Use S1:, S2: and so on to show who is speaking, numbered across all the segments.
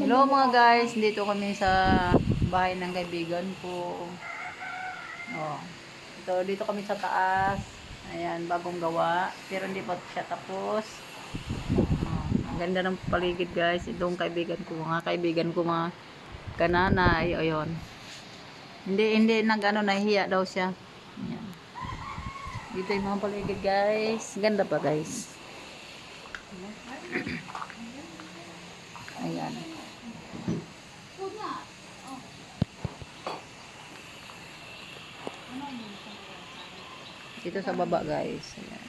S1: Hello mga guys, dito kami sa bahay ng kaibigan ko. Oh. Dito kami sa taas. Ayan, bagong gawa, pero hindi pa siya tapos. Oh, ang ganda ng paligid guys. Itong kaibigan ko, mga kananay, ayun. Hindi nag-ano, nahihiya daw siya. Ayan. Dito yung mga paligid guys. Ganda pa guys. Ayan. Dito sa baba guys. Ayan.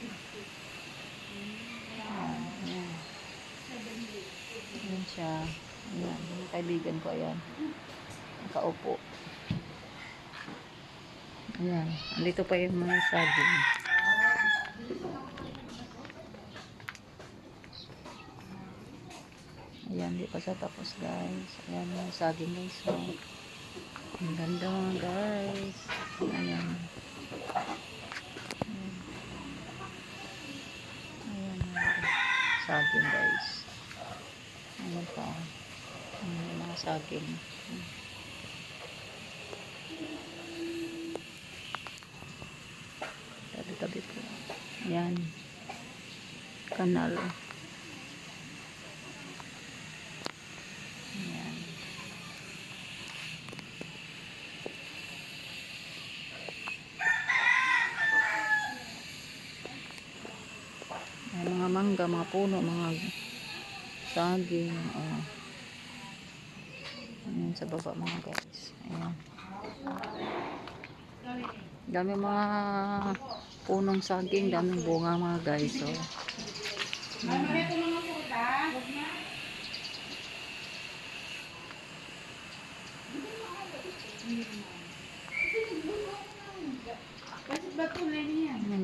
S1: Ayan. Ayan siya. Ayan. Yung kaibigan ko. Ayan. Nakaupo. Ayan. Andito pa yung mga saging. Ayan. Di pa sa tapos guys. Ayan yung saging guys. So, ang ganda mga guys. Ayan. Ayan saging guys. Ayan pa. Ayan yung mga saging. Tabi-tabi po. Ayan. Kanal. Ayan. Ayan mga mangga, mga puno, mga saging. Ayan sa baba mga guys. Ayan. Dami mga punong saging, daming bunga mga guys. So, ang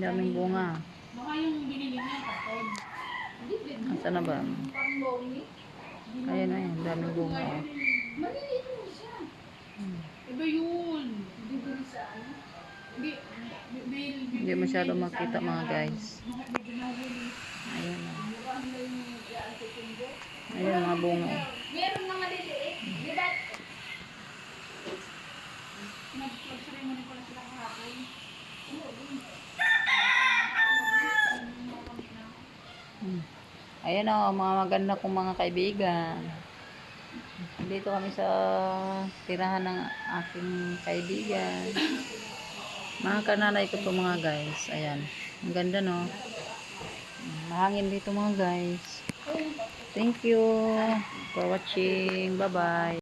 S1: daming bunga. Asa na ba? Ayan na yan, daming bunga.
S2: Iba yun.
S1: Hindi masyado makita mga guys. Ayan na. Ayan mga bunga.
S2: Meron mga liliit. Di ba? Nag-ceremony pala sila kahapon.
S1: Ayan o, mga maganda kong mga kaibigan. Dito kami sa tirahan ng aking kaibigan. Mga kananay ko po mga guys. Ayan. Ang ganda no. Mahangin dito mga guys. Thank you for watching. Bye bye.